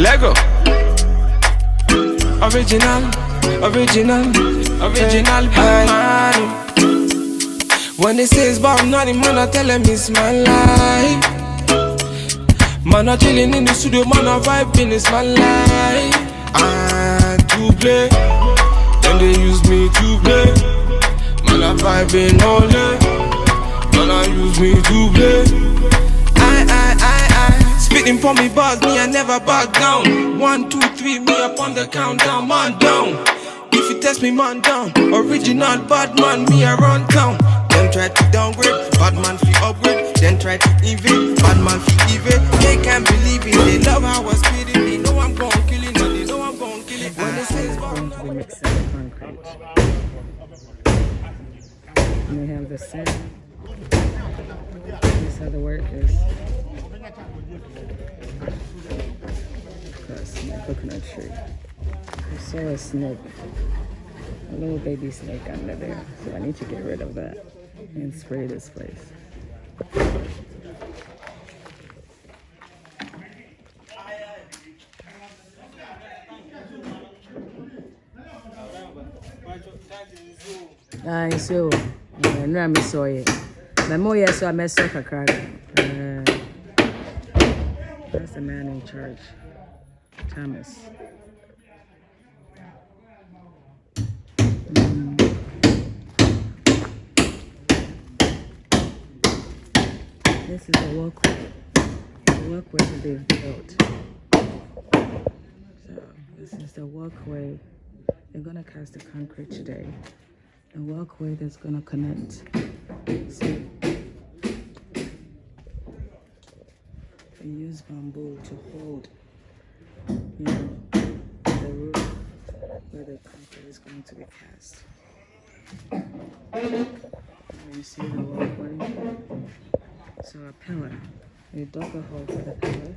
Lego. Original man. When they say it's about nothing, man, I tell them it's my life. Man, I chilling in the studio, man, I vibing, it's my life. And to play, then they use me to play. Man, I vibing all day. Man, I use me to play. I spitting for me bars, me I never back down. 1, 2, 3, me up on the countdown, man down. If you test me, man down. Original bad man, me around town. Them try to downgrade, bad man fi upgrade. Then try to evade, bad man fi evade. They can't believe it, they love how I spit it. They know I'm gon' kill it, and they know I'm gon' kill it. When they say it's going to be mixing the concrete. And we have the sand. These are the workers. Across my coconut tree. I saw a snake. A little baby snake under there. So I need to get rid of that and spray this place. So no, I saw it. My more so I messed up a crack. That's the man in charge, Thomas. This is the walkway. The walkway that they've built. So this is the walkway. They're gonna cast the concrete today. The walkway that's gonna connect. See, they use bamboo to hold, the roof where the concrete is going to be cast. And you see the walkway. So a pillar. They dug a hole for the pillar.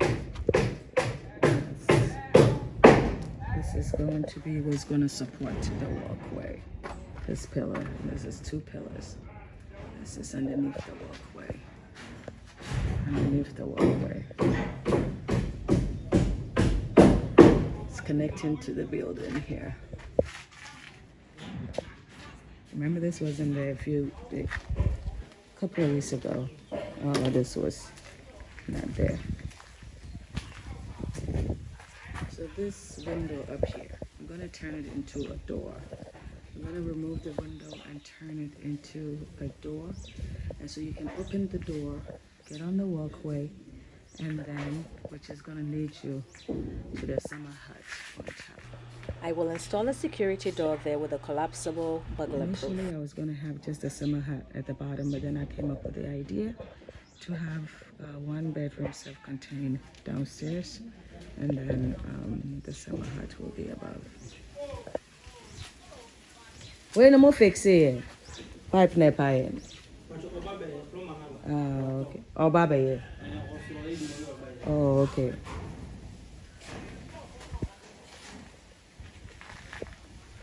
This is going to be what's going to support the walkway. This pillar. This is 2 pillars. This is underneath the walkway. Underneath the walkway. It's connecting to the building here. Remember, this wasn't there a couple of weeks ago. Oh, this was not there. So this window up here, I'm going to turn it into a door. I'm going to remove the window and turn it into a door. And so you can open the door, get on the walkway, and then, which is going to lead you to the summer hut on top. I will install a security door there with a collapsible burglar proof. Initially, I was going to have just a summer hut at the bottom, but then I came up with the idea to have 1 bedroom self-contained downstairs, and then the summer hut will be above. Where no more fix it? Pipe ne pipe. Okay. Oh, Baba, yeah. Oh, okay.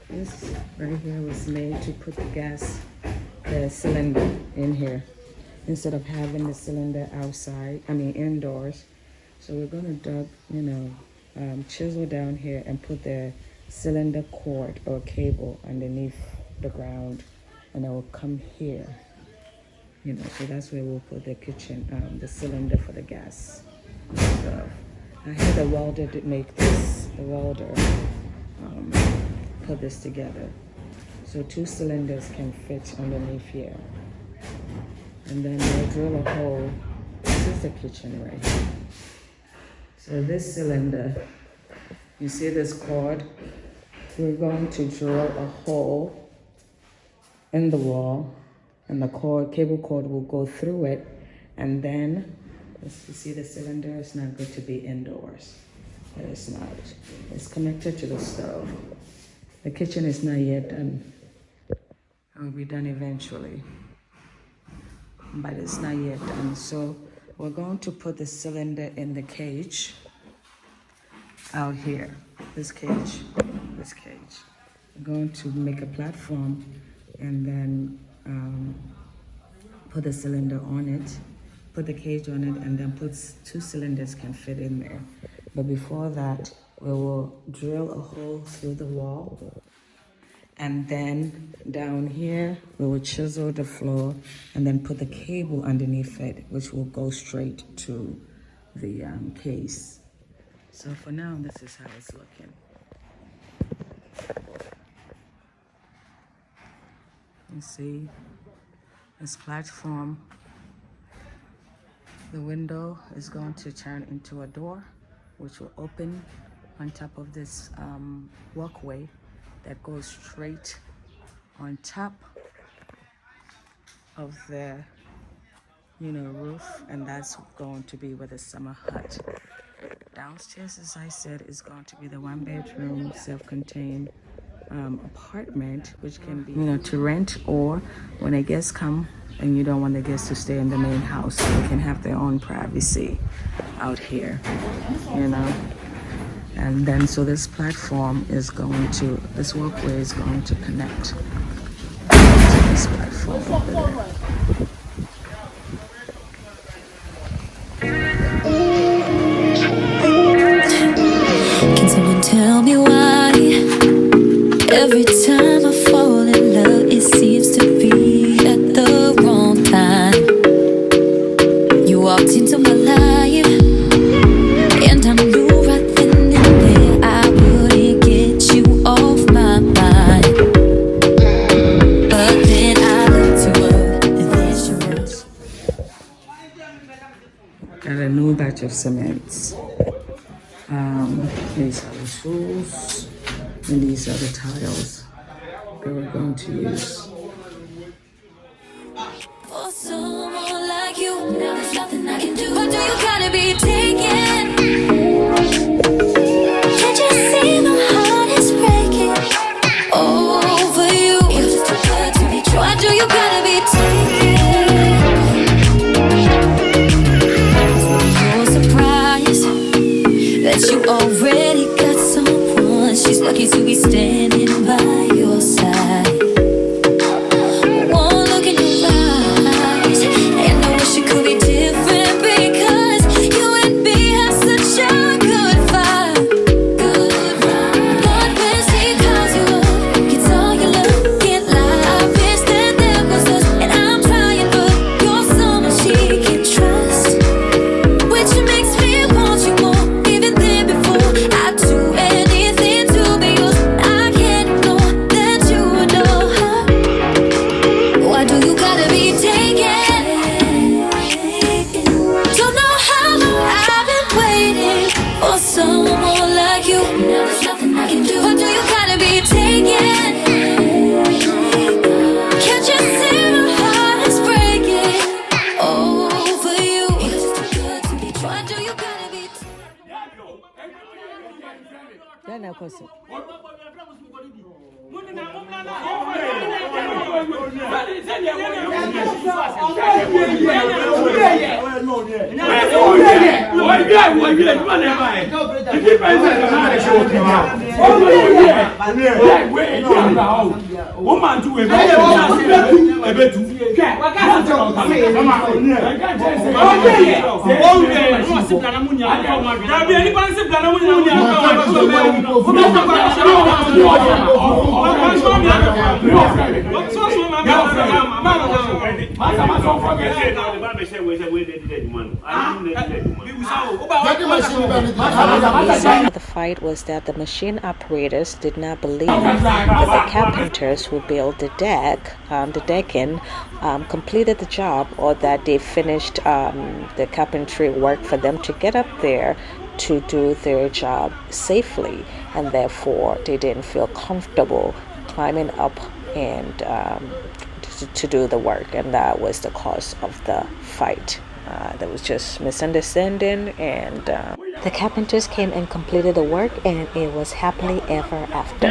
This right here was made to put the cylinder in here, instead of having the cylinder indoors. So we're gonna chisel down here and put the cylinder cord or cable underneath the ground, and it will come here. So that's where we'll put the kitchen, the cylinder for the gas. So I had the welder to make this. The welder put this together, so 2 cylinders can fit underneath here. And then we'll drill a hole. This is the kitchen right here. So this cylinder, you see this cord? We're going to drill a hole in the wall, and the cable cord will go through it. And then, as you see, the cylinder is not going to be indoors. It's not. It's connected to the stove. The kitchen is not yet done. It will be done eventually, but it's not yet done. So we're going to put the cylinder in the cage out here. This cage. We're going to make a platform and then put the cylinder on it, put the cage on it, and then put 2 cylinders can fit in there. But before that, we will drill a hole through the wall. And then down here, we will chisel the floor and then put the cable underneath it, which will go straight to the case. So for now, this is how it's looking. You see this platform. The window is going to turn into a door, which will open on top of this walkway that goes straight on top of the roof, and that's going to be where the summer hut. Downstairs, as I said, is going to be the 1-bedroom self-contained apartment, which can be to rent, or when a guest come and you don't want the guests to stay in the main house, they can have their own privacy out here, And then, so this platform is this walkway is going to connect to this platform over there. Can someone tell me why every time I fall in love, it seems to be at the wrong time? You walked into my life, and I knew right then and there I wouldn't get you off my mind. But then I looked you up, and there she was. Got a new batch of cements. These are the tools, and these are the tiles that we're going to use. For someone like you, now there's nothing I can do. Or do you gotta be taken? Can't you see my heart is breaking over you? You're just too good to be true. Why do you gotta be taken? You're surprised that you already got someone. She's lucky to be standing by your side. One look in your eyes, and I wish it could be different, because you and me have such a good vibe. Good vibe. But when she calls you up, gets all your love, can't lie, I wish that there was us. And I'm trying, but you're someone she can trust, which makes me want you more, even than before. I'd do anything to be yours. I can't ignore that you adore her. Why do you gotta be taken? Don't know how long I've been waiting for someone like you. Now there's nothing I can do. Why do you gotta be taken? Can't you see my heart is breaking over you? You're just too good to be true. Why do you gotta be taken? The fight was that the machine operators did not believe that the carpenters who built the decking completed the job, or that they finished the carpentry work for them to get up there to do their job safely, and therefore they didn't feel comfortable climbing up and to do the work, and that was the cause of the fight. There was just misunderstanding, and the carpenters came and completed the work, and it was happily ever after.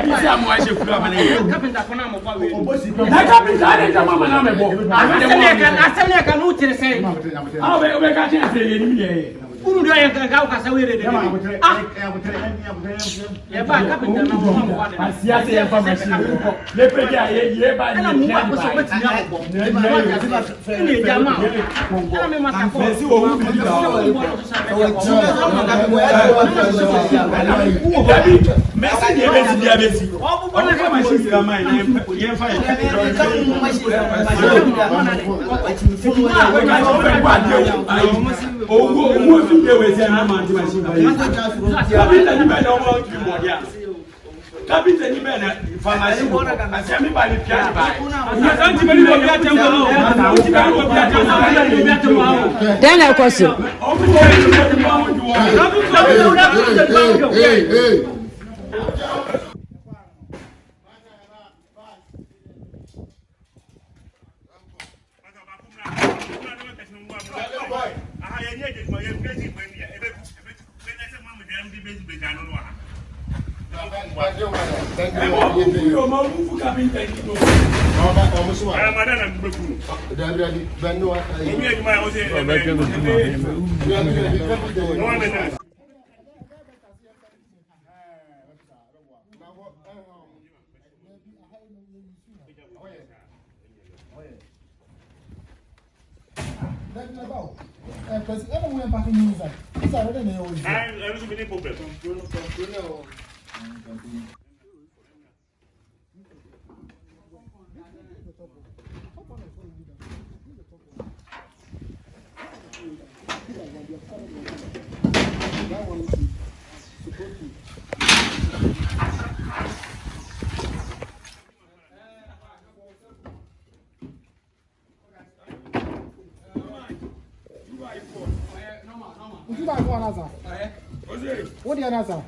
What do you answer?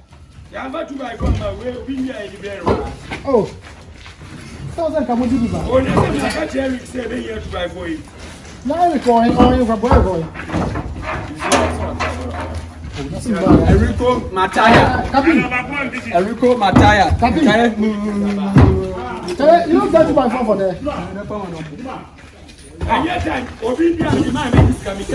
Oh, 1,000 come with you. Oh, now we're going on for boy. Enrico Mataya. Enrico Mataya. You don't get to buy phone for there. And yet, obedience, you might make this coming.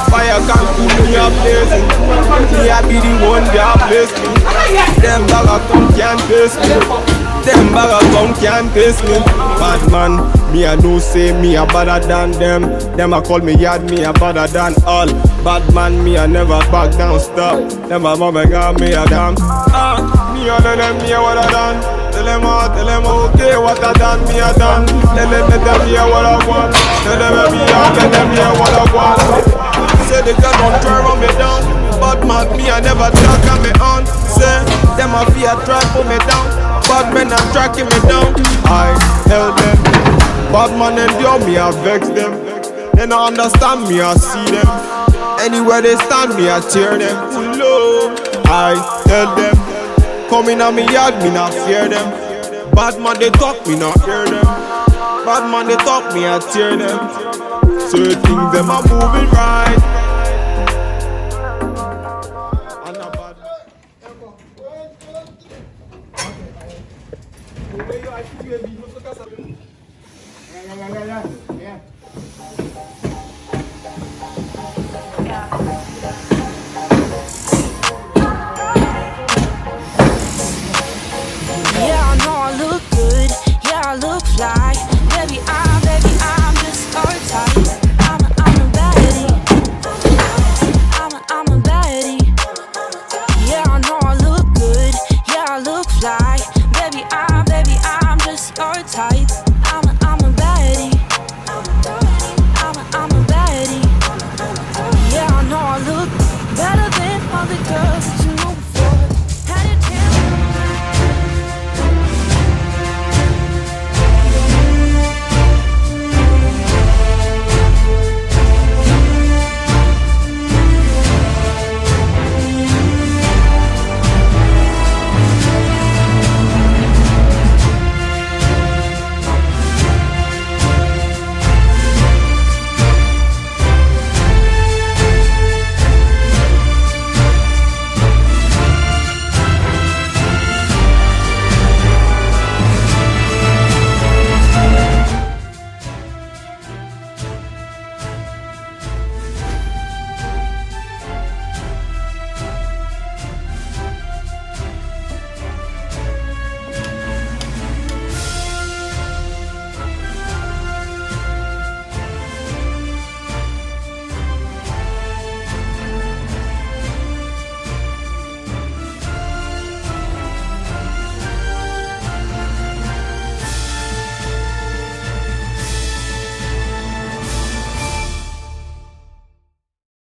Fire can't keep me a blazing. Me I be the one that bless me. Them bagger come can't face me. Them bagger come can't face me. Bad man, me I know say me a better than them. Them a call me yard, me a better than all. Bad man, me I never back down, stop. Them a mama got me a damn. Me a them, me a what I done. Tell them okay, what I done, me a done. Let them hear what I want. Tell them me out, let them hear what I want. Say the girl don't try run me down. Bad man, me I never talk on me on. Say, them a fear try put me down. Bad men are tracking me down. I held them. Bad man endure me, I vex them. They don't understand me, I see them. Anywhere they stand me, I tear them. Low, I tell them. Coming on me yard, me not fear them. Bad man they talk, me not hear them. Bad man they talk, me I tear them. So things them are moving right. Yeah, I know I look good. Yeah, I look fly. Baby, I'm just so tight. I'm a baddie. I'm a baddie. Yeah, I know I look good. Yeah, I look fly. Baby, I'm just so tight. I'm a baddie. I'm a baddie. Yeah, I know I look better than all the girls that you know.